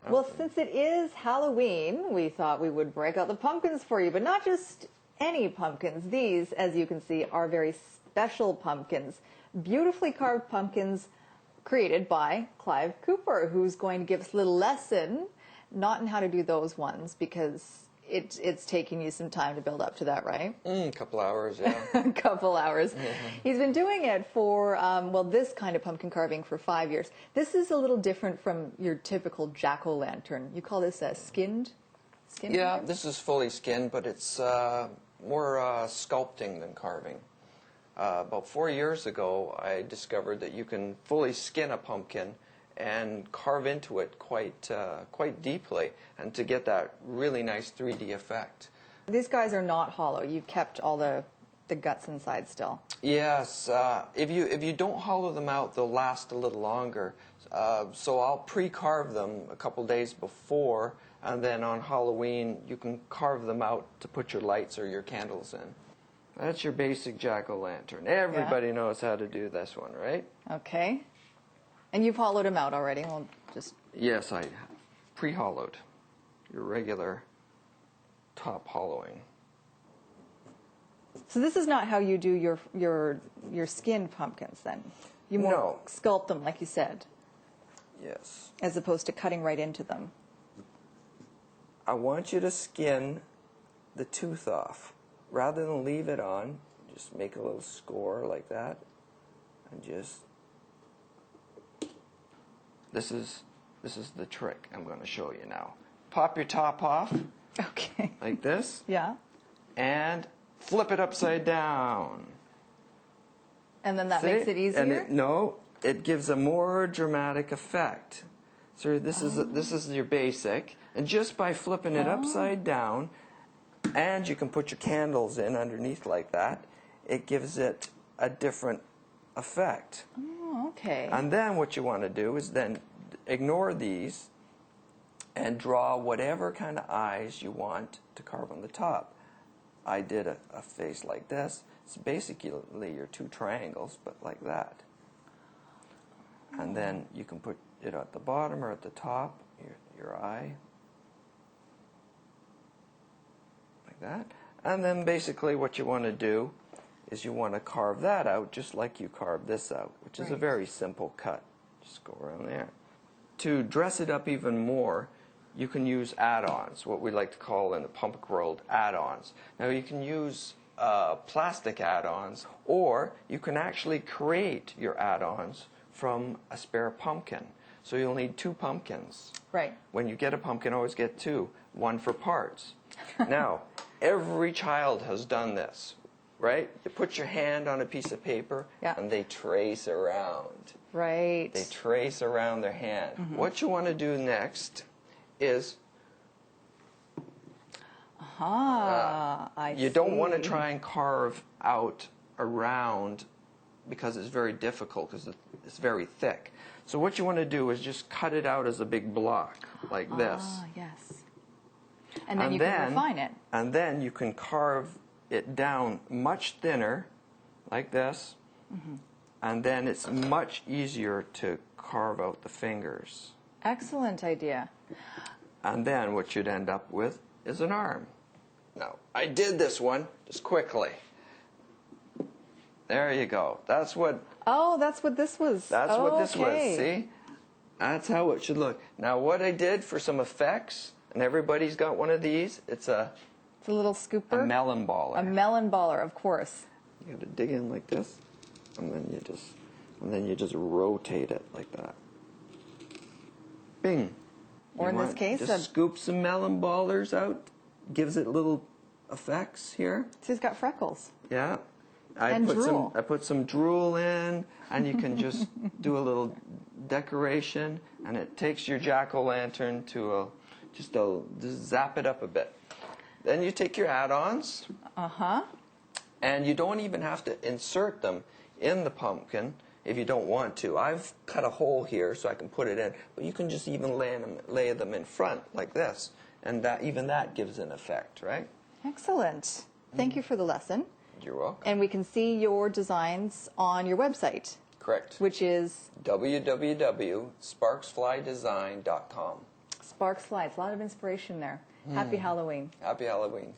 Well, since it is Halloween, we thought we would break out the pumpkins for you, but not just any pumpkins. These, as you can see, are very special pumpkins. Beautifully carved pumpkins created by Clive Cooper, who's going to give us a little lesson, not in how to do those ones, because it's taking you some time to build up to that, right? A couple hours, yeah. A couple hours. He's been doing it for, well, this kind of pumpkin carving for 5 years. This is a little different from your typical jack-o'-lantern. You call this a skinned? Yeah, this is fully skinned, but it's more sculpting than carving. About 4 years ago, I discovered that you can fully skin a pumpkin and carve into it quite deeply, and to get that really nice 3D effect. These guys are not hollow. You've kept all the guts inside still. Yes, if you don't hollow them out, they'll last a little longer. So I'll pre-carve them a couple days before, and then on Halloween you can carve them out to put your lights or your candles in. That's your basic jack-o'-lantern. Everybody knows how to do this one, right? Okay. And you've hollowed them out already. We'll just... Yes, I pre-hollowed. Your regular top hollowing. So this is not how you do your skinned pumpkins then? You more sculpt them, like you said. Yes. As opposed to cutting right into them. I want you to skin the tooth off. Rather than leave it on, just make a little score like that. And just... This is the trick I'm going to show you now. Pop your top off. Okay. Like this. Yeah. And flip it upside down. And then that makes it easier? And it gives a more dramatic effect. So this is your basic, and just by flipping it upside down, and you can put your candles in underneath like that, it gives it a different effect. Oh, okay. And then what you want to do is then ignore these and draw whatever kind of eyes you want to carve on the top. I did a face like this. It's basically your two triangles, but like that. And then you can put it at the bottom or at the top, your eye. Like that. And then basically what you want to do is you want to carve that out just like you carved this out, which is a very simple cut. Just go around there. To dress it up even more, you can use add-ons, what we like to call in the pumpkin world add-ons. Now you can use plastic add-ons, or you can actually create your add-ons from a spare pumpkin. So you'll need 2 pumpkins. Right. When you get a pumpkin, always get 2, one for parts. Now, every child has done this, right? You put your hand on a piece of paper, and they trace around. Right. They trace around their hand. Mm-hmm. What you want to do next is... you don't want to try and carve out around, because it's very difficult, because it's very thick. So what you want to do is just cut it out as a big block, like this. Yes. And then you can refine it. And then you can carve it down much thinner, like this. Mm-hmm. And then it's much easier to carve out the fingers. Excellent idea. And then what you'd end up with is an arm. Now, I did this one just quickly. There you go. That's what... Oh, that's what this was. That's what this was, see? That's how it should look. Now, what I did for some effects, and everybody's got one of these, it's a little scooper? A melon baller. A melon baller, of course. You gotta dig in like this, and then you just rotate it like that. Bing. Or in this case, just scoop some melon ballers out, gives it little effects here. So he's got freckles. Yeah. I put some drool in, and you can just do a little decoration, and it takes your jack-o'-lantern to just zap it up a bit. Then you take your add-ons, and you don't even have to insert them in the pumpkin if you don't want to. I've cut a hole here so I can put it in, but you can just even lay them in front like this, and even that gives an effect, right? Excellent. Thank you for the lesson. You're welcome. And we can see your designs on your website. Correct. Which is? www.sparksflydesign.com. Sparksfly. It's a lot of inspiration there. Happy Halloween. Happy Halloween.